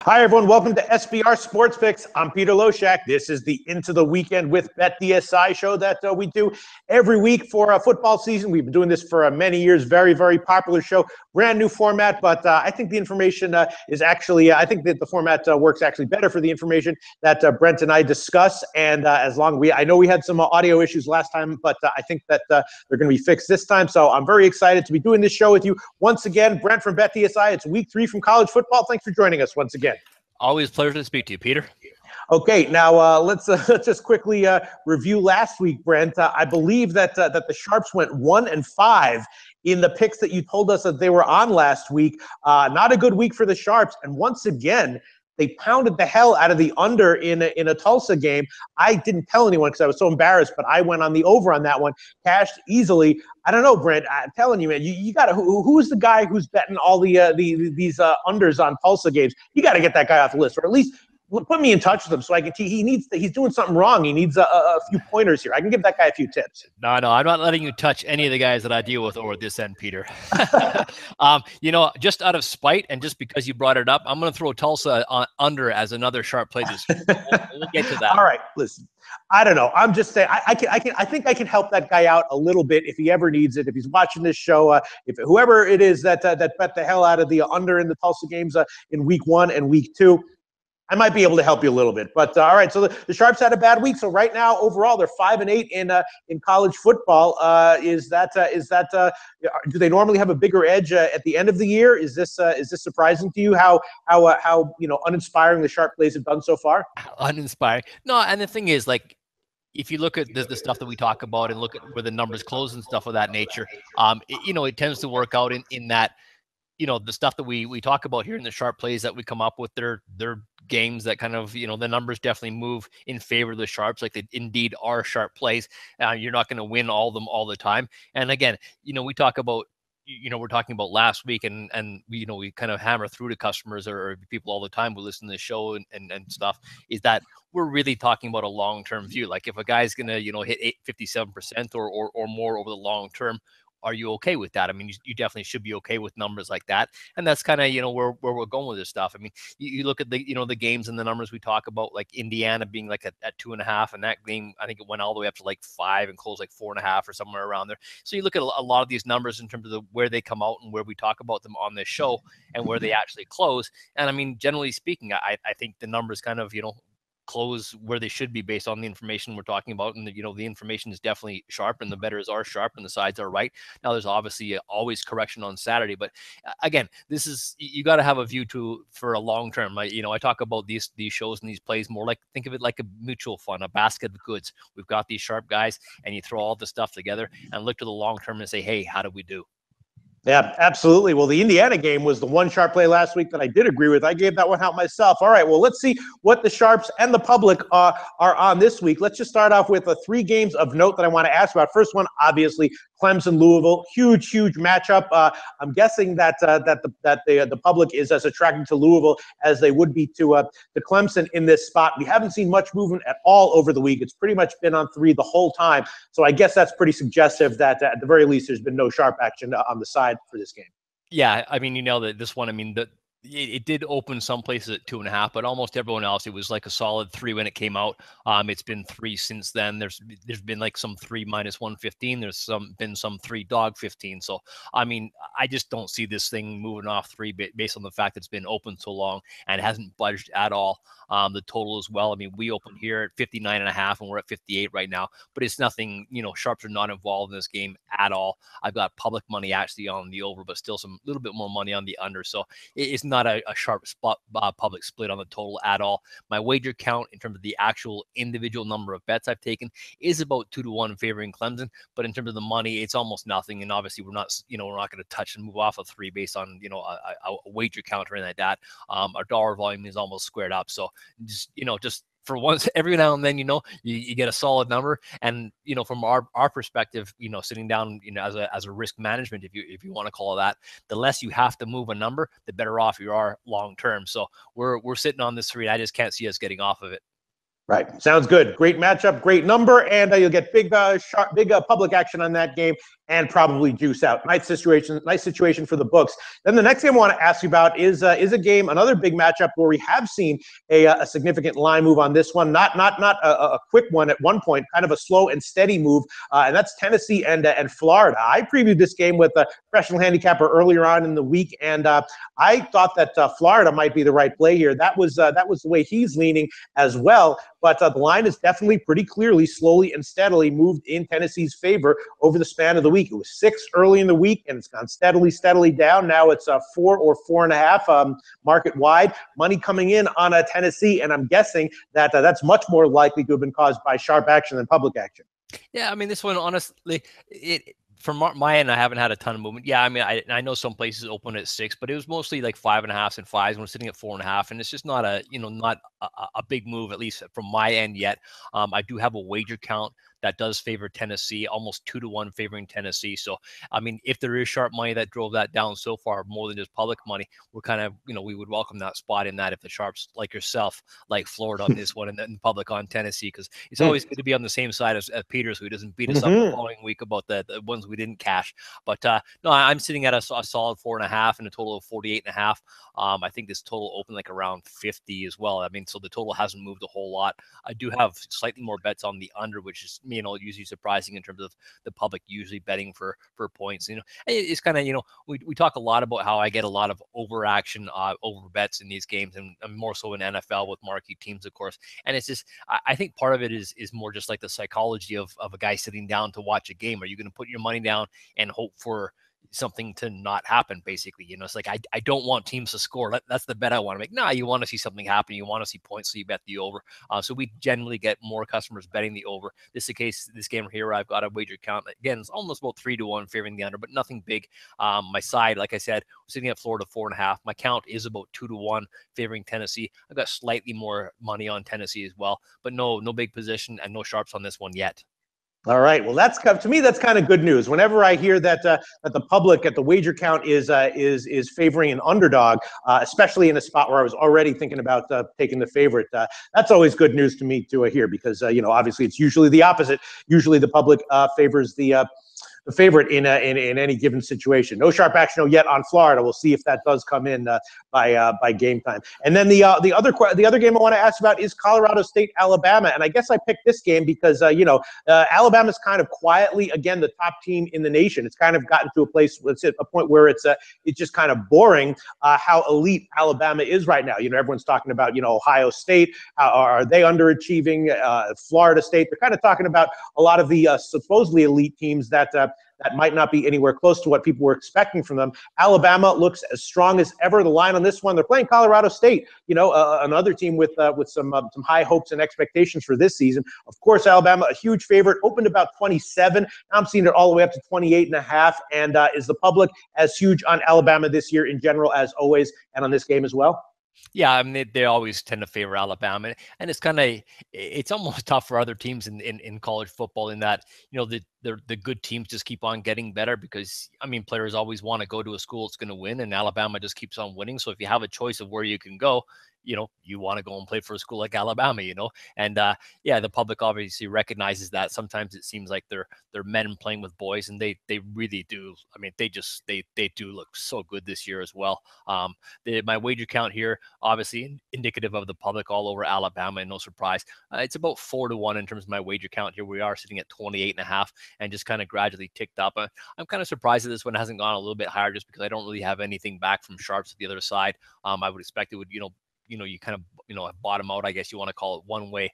Hi, everyone. Welcome to SBR Sports Picks. I'm Peter Loshak. This is the Into the Weekend with BetDSI show that we do every week for football season. We've been doing this for many years. Very, very popular show. Brand new format, but I think the information is actually, I think that the format works actually better for the information that Brent and I discuss. And as long I know we had some audio issues last time, but I think that they're going to be fixed this time. So I'm very excited to be doing this show with you once again. Brent from BetDSI. It's week 3 from college football. Thanks for joining us once again. Always a pleasure to speak to you, Peter. Okay, now let's just quickly review last week, Brent. I believe that the Sharps went 1-5 in the picks that you told us that they were on last week. Not a good week for the Sharps, and once again, they pounded the hell out of the under in a Tulsa game. I didn't tell anyone because I was so embarrassed, but I went on the over on that one, cashed easily. I don't know, Brent. I'm telling you, man, you got to. Who's the guy who's betting all these unders on Tulsa games? You got to get that guy off the list, or at least put me in touch with him so I can. He's doing something wrong. He needs a few pointers here. I can give that guy a few tips. No, I'm not letting you touch any of the guys that I deal with over at this end, Peter. Just out of spite and just because you brought it up, I'm going to throw Tulsa under as another sharp play this week. We'll get to that. All right, listen. I don't know. I'm just saying. I think I can help that guy out a little bit if he ever needs it. If he's watching this show, if whoever it is that bet the hell out of the under in the Tulsa games in week 1 and week 2. I might be able to help you a little bit, but all right. So the Sharps had a bad week. So right now, overall, they're 5-8 in college football. Is that do they normally have a bigger edge at the end of the year? Is this surprising to you? How uninspiring the Sharp plays have done so far? Uninspiring. No, and the thing is, like, if you look at the stuff that we talk about and look at where the numbers close and stuff of that nature, it tends to work out in that. The stuff that we talk about here in the sharp plays that we come up with, they're games that kind of, the numbers definitely move in favor of the Sharps, like they indeed are sharp plays. You're not going to win all of them all the time. And again, we talk about, we're talking about last week and we kind of hammer through to customers or people all the time who listen to the show and stuff, is that we're really talking about a long-term view. Like if a guy's going to, hit 57% or more over the long term, are you okay with that? I mean, you definitely should be okay with numbers like that. And that's kind of, where we're going with this stuff. I mean, you look at the games and the numbers we talk about, like Indiana being like at 2.5, and that game, I think it went all the way up to like 5 and closed like 4.5 or somewhere around there. So you look at a lot of these numbers in terms of where they come out and where we talk about them on this show and where they actually close. And I mean, generally speaking, I think the numbers kind of, close where they should be based on the information we're talking about. And the information is definitely sharp and the bettors are sharp and the sides are right. Now there's obviously always correction on Saturday, but again, this is, you got to have a view for a long term. I talk about these shows and these plays more like, think of it like a mutual fund, a basket of goods. We've got these sharp guys and you throw all the stuff together and look to the long term and say, hey, how do we do? Yeah, absolutely. Well, the Indiana game was the one sharp play last week that I did agree with. I gave that one out myself. All right, well, let's see what the Sharps and the public are on this week. Let's just start off with 3 games of note that I want to ask about. First one, obviously, Clemson, Louisville, huge matchup. I'm guessing that the public is as attracted to Louisville as they would be to Clemson in this spot. We haven't seen much movement at all over the week. It's pretty much been on 3 the whole time. So I guess that's pretty suggestive that at the very least there's been no sharp action on the side for this game. Yeah, I mean, that this one, I mean, it did open some places at 2.5, but almost everyone else, it was like a solid 3 when it came out. It's been 3 since then. There's been like some 3 minus 115. There's been some 3 dog 15. So, I mean, I just don't see this thing moving off 3 based on the fact it's been open so long and hasn't budged at all. The total as well. I mean, we opened here at 59.5 and we're at 58 right now, but it's nothing, Sharps are not involved in this game at all. I've got public money actually on the over, but still some little bit more money on the under. So it's not a sharp spot public split on the total at all. My wager count in terms of the actual individual number of bets I've taken is about 2-1 favoring Clemson, but in terms of the money, it's almost nothing. And obviously we're not going to touch and move off of 3 based on, a wager count or anything like that. Our dollar volume is almost squared up. So just for once, every now and then, you get a solid number. And, from our perspective, sitting down, as a risk management, if you want to call it that, the less you have to move a number, the better off you are long term. So we're sitting on this 3. I just can't see us getting off of it. Right. Sounds good. Great matchup, great number, and you'll get big public action on that game and probably juice out. Nice situation for the books. Then the next game I want to ask you about is a game, another big matchup where we have seen a significant line move on this one. Not a quick one at one point, kind of a slow and steady move, and that's Tennessee and Florida. I previewed this game with a professional handicapper earlier on in the week, and I thought that Florida might be the right play here. That was the way he's leaning as well. But the line is definitely pretty clearly, slowly and steadily moved in Tennessee's favor over the span of the week. It was 6 early in the week, and it's gone steadily down. Now it's 4 or 4.5 market wide. Money coming in on Tennessee, and I'm guessing that that's much more likely to have been caused by sharp action than public action. Yeah, I mean, this one, honestly, from my end, I haven't had a ton of movement. Yeah, I mean, I know some places open at 6, but it was mostly like 5.5s and 5s. We're sitting at 4.5, and it's just not a big move, at least from my end yet. I do have a wager count that does favor Tennessee, almost 2-1 favoring Tennessee. So, I mean, if there is sharp money that drove that down so far, more than just public money, we're kind of, we would welcome that spot in that if the sharps like yourself, like Florida on this one and then public on Tennessee, because it's always good to be on the same side as Peter, so he doesn't beat us up the following week about the ones we didn't cash. But no, I'm sitting at a solid 4.5 and a total of 48.5. I think this total opened like around 50 as well. I mean, so the total hasn't moved a whole lot. I do have slightly more bets on the under, which is, usually surprising in terms of the public usually betting for points. It's kind of, we talk a lot about how I get a lot of overaction, over bets in these games, and more so in NFL with marquee teams, of course. And it's just, I think part of it is more just like the psychology of a guy sitting down to watch a game. Are you going to put your money down and hope for something to not happen? Basically, it's like I don't want teams to score. That's the bet I want to make. No, you want to see something happen. You want to see points, so you bet the over. So we generally get more customers betting the over. This is the case this game here. I've got a wager count. Again, it's almost about 3-1 favoring the under, but nothing big. My side, like I said, we're sitting at Florida 4.5. My count is about 2-1 favoring Tennessee. I've got slightly more money on Tennessee as well, but no big position and no sharps on this one yet. All right. Well, that's to me, that's kind of good news. Whenever I hear that that the public at the wager count is favoring an underdog, especially in a spot where I was already thinking about taking the favorite, that's always good news to me to hear, because obviously it's usually the opposite. Usually the public favors the favorite in any given situation. No sharp action yet on Florida. We'll see if that does come in by game time. And then the other game I want to ask about is Colorado State Alabama, and I guess I picked this game because Alabama's kind of quietly again the top team in the nation. It's kind of gotten to a place, it's at a point where it's just kind of boring how elite Alabama is right now. Everyone's talking about Ohio State. Are they underachieving? Florida State. They're kind of talking about a lot of the supposedly elite teams that might not be anywhere close to what people were expecting from them. Alabama looks as strong as ever. The line on this one, they're playing Colorado State, another team with some high hopes and expectations for this season. Of course, Alabama, a huge favorite, opened about 27. Now I'm seeing it all the way up to 28.5. And is the public as huge on Alabama this year in general as always, and on this game as well? Yeah, I mean, they always tend to favor Alabama, and it's almost tough for other teams in college football in that, the good teams just keep on getting better because, I mean, players always want to go to a school that's going to win, and Alabama just keeps on winning. So if you have a choice of where you can go, you want to go and play for a school like Alabama, and the public obviously recognizes that. Sometimes it seems like they're men playing with boys, and they really do. I mean, they do look so good this year as well. My wager count here, obviously indicative of the public all over Alabama, and no surprise. It's about 4-1 in terms of my wager count here. We are sitting at 28.5 and just kind of gradually ticked up. I'm kind of surprised that this one hasn't gone a little bit higher just because I don't really have anything back from sharps to the other side. I would expect it would, you kind of bottom out, I guess you want to call it, one way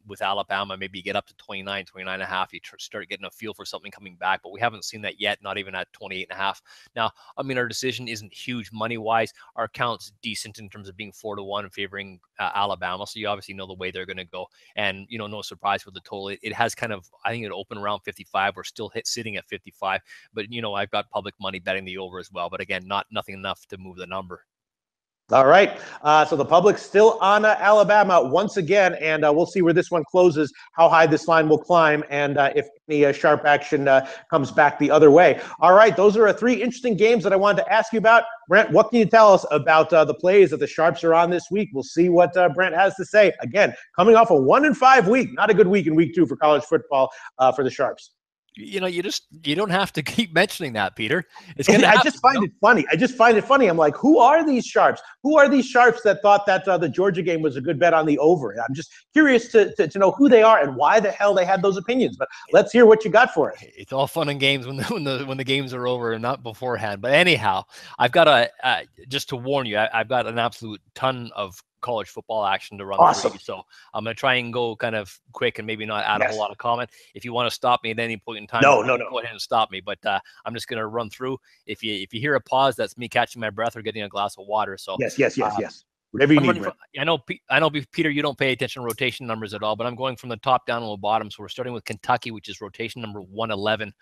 with Alabama. Maybe you get up to 29.5. You start getting a feel for something coming back, but we haven't seen that yet, not even at 28.5. Now, I mean, our decision isn't huge money-wise. Our count's decent in terms of being 4-1 favoring Alabama, so you obviously know the way they're going to go. And, no surprise with the total. It has kind of, I think it opened around 55. We're still sitting at 55, but, I've got public money betting the over as well. But again, nothing enough to move the number. All right. So the public's still on Alabama once again, and we'll see where this one closes, how high this line will climb, and if any sharp action comes back the other way. All right. Those are three interesting games that I wanted to ask you about. Brent, what can you tell us about the plays that the Sharps are on this week? We'll see what Brent has to say. Again, coming off a 1-5 week, not a good week in week 2 for college football for the Sharps. You don't have to keep mentioning that, Peter. It's gonna I just find it funny. I'm like, who are these Sharps? Who are these Sharps that thought that the Georgia game was a good bet on the over? I'm just curious to know who they are and why the hell they had those opinions. But let's hear what you got for us. It's all fun and games when the games are over and not beforehand. But anyhow, I've got just to warn you, I've got an absolute ton of college football action to run through. So I'm going to try and go kind of quick and maybe not add a whole lot of comment. If you want to stop me at any point in time, no. Go ahead and stop me. But I'm just going to run through. If you hear a pause, that's me catching my breath or getting a glass of water. So yes. Whatever you need. I know, Peter, you don't pay attention to rotation numbers at all, but I'm going from the top down to the bottom. So we're starting with Kentucky, which is rotation number 111.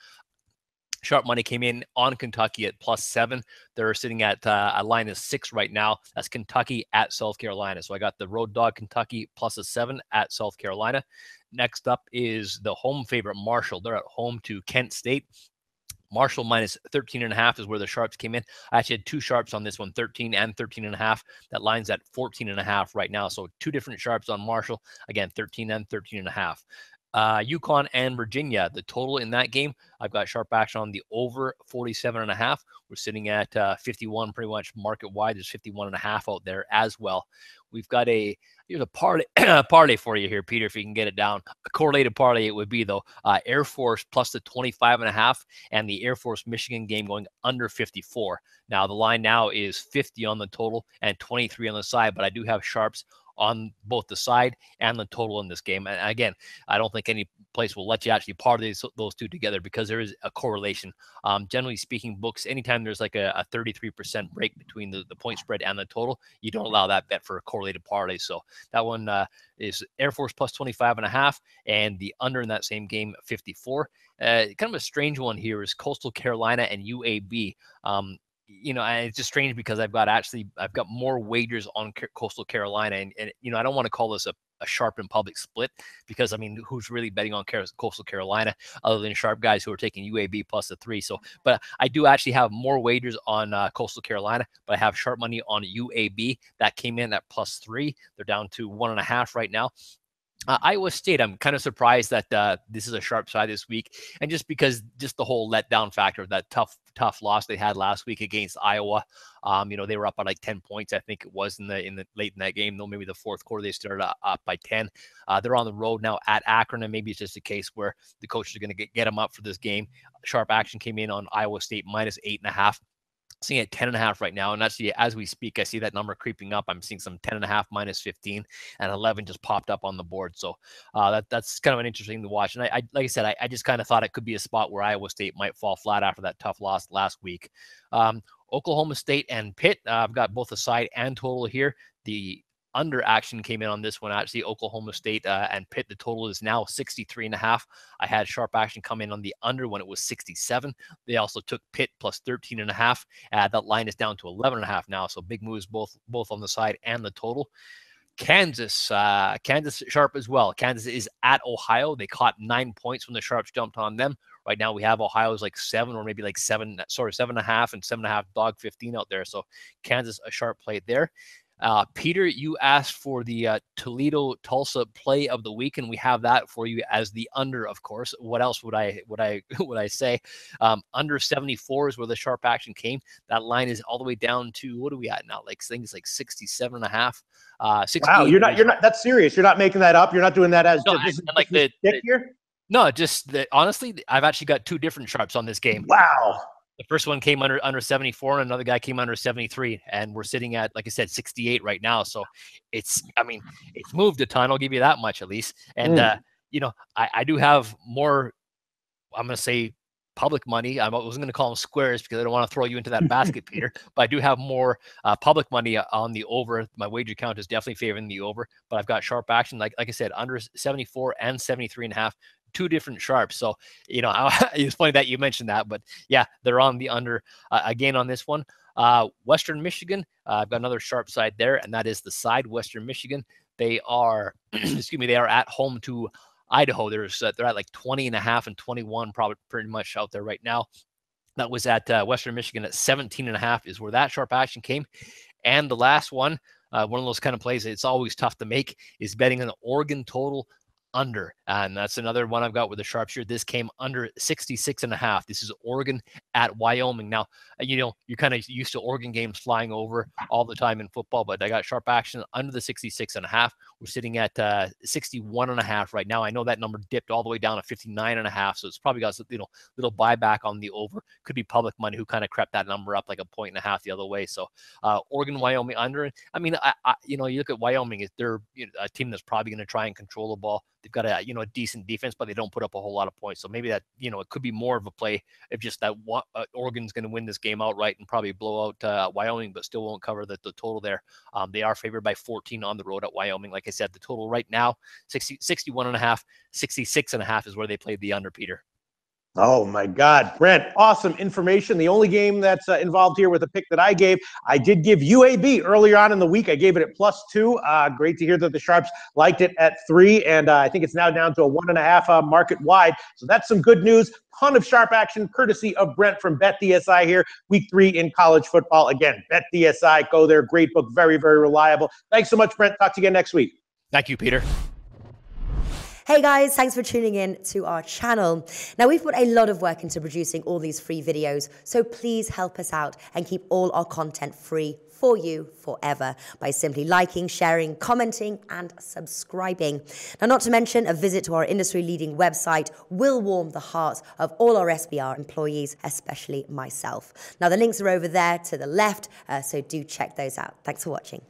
Sharp money came in on Kentucky at +7. They're sitting at a line of 6 right now. That's Kentucky at South Carolina. So I got the road dog Kentucky +7 at South Carolina. Next up is the home favorite Marshall. They're at home to Kent State. Marshall -13.5 is where the Sharps came in. I actually had two Sharps on this one, 13 and 13.5. That line's at 14.5 right now. So two different Sharps on Marshall. Again, 13 and 13.5. UConn and Virginia, the total in that game, I've got sharp action on the over 47.5. We're sitting at 51, pretty much market wide. There's 51.5 out there as well. We've got here's a parlay for you here, Peter, if you can get it down. A correlated parlay it would be, though, Air Force plus the 25.5 and the Air Force Michigan game going under 54. Now, the line now is 50 on the total and 23 on the side, but I do have sharps on both the side and the total in this game. And again, I don't think any place will let you actually parlay those two together because there is a correlation. Generally speaking, books, anytime there's like a 33% break between the point spread and the total, you don't allow that bet for a correlated parlay. So that one is Air Force plus 25.5 and the under in that same game, 54. Kind of a strange one here is Coastal Carolina and UAB. And it's just strange because I've got more wagers on Coastal Carolina, and I don't want to call this a sharp and public split because who's really betting on Coastal Carolina other than sharp guys who are taking UAB plus the 3? So, but I do actually have more wagers on Coastal Carolina, but I have sharp money on UAB that came in at +3. They're down to 1.5 right now. Iowa State, I'm kind of surprised that this is a sharp side this week, and just because the whole letdown factor of that tough loss they had last week against Iowa. They were up by like 10 points, I think it was in the late in that game. Though maybe the fourth quarter they started up by 10. They're on the road now at Akron, and maybe it's just a case where the coaches are going to get them up for this game. Sharp action came in on Iowa State -8.5. Seeing at 10.5 right now, and actually as we speak, I see that number creeping up. I'm seeing some 10.5 -15, and 11 just popped up on the board. So that's kind of an interesting to watch. And I like I said, I just kind of thought it could be a spot where Iowa State might fall flat after that tough loss last week. Oklahoma State and Pitt, I've got both the side and total here. The under action came in on this one. Actually, Oklahoma State and Pitt, the total is now 63.5. I had sharp action come in on the under when it was 67. They also took Pitt plus 13.5. That line is down to 11.5 now. So big moves both on the side and the total. Kansas sharp as well. Kansas is at Ohio. They caught 9 points when the Sharps jumped on them. Right now we have Ohio's like 7 or maybe like 7.5 and 7.5 dog 15 out there. So Kansas a sharp play there. Peter, you asked for the Toledo-Tulsa play of the week, and we have that for you as the under, of course. What else would I say? Under 74 is where the sharp action came. That line is all the way down to, what are we at now? Like things like 67.5. Wow, you're not. That's serious. You're not making that up. You're not doing that as like the stick here. No, just that. Honestly, I've actually got two different sharps on this game. Wow. The first one came under 74, and another guy came under 73, and we're sitting at, like I said, 68 right now. So it's moved a ton. I'll give you that much at least. And I do have more. I'm going to say public money. I wasn't going to call them squares because I don't want to throw you into that basket, Peter. But I do have more public money on the over. My wager count is definitely favoring the over. But I've got sharp action, like I said, under 74 and 73.5. Two different sharps. So, it's funny that you mentioned that, but yeah, they're on the under again on this one. Western Michigan, I've got another sharp side there, and that is the side Western Michigan. They are, excuse me, they are at home to Idaho. They're at like 20.5 and 21, probably pretty much out there right now. That was at Western Michigan at 17.5 is where that sharp action came. And the last one of those kind of plays it's always tough to make is betting on the Oregon total under. And that's another one I've got with the sharps here. This came under 66.5. This is Oregon at Wyoming. Now, you're kind of used to Oregon games flying over all the time in football, but I got sharp action under the 66.5. We're sitting at 61.5 right now. I know that number dipped all the way down to 59.5, so it's probably got little buyback on the over. Could be public money who kind of crept that number up like a 1.5 the other way. So Oregon, Wyoming under. I mean, you look at Wyoming, they're a team that's probably going to try and control the ball. They've got a decent defense, but they don't put up a whole lot of points. So maybe that it could be more of a play if just that Oregon's going to win this game outright and probably blow out Wyoming, but still won't cover the total there. They are favored by 14 on the road at Wyoming. Like I said, the total right now 61.5, 66.5 is where they played the under, Peter. Oh my God, Brent, awesome information. The only game that's involved here with a pick that I gave, I did give UAB earlier on in the week. I gave it at +2. Great to hear that the Sharps liked it at 3, and I think it's now down to a 1.5 market wide. So that's some good news. Ton of sharp action courtesy of Brent from BetDSI here, week 3 in college football. Again, BetDSI, go there. Great book, very, very reliable. Thanks so much, Brent. Talk to you again next week. Thank you, Peter. Hey guys, thanks for tuning in to our channel. Now we've put a lot of work into producing all these free videos, so please help us out and keep all our content free for you forever by simply liking, sharing, commenting, and subscribing. Now, not to mention, a visit to our industry-leading website will warm the hearts of all our SBR employees, especially myself. Now, the links are over there to the left, so do check those out. Thanks for watching.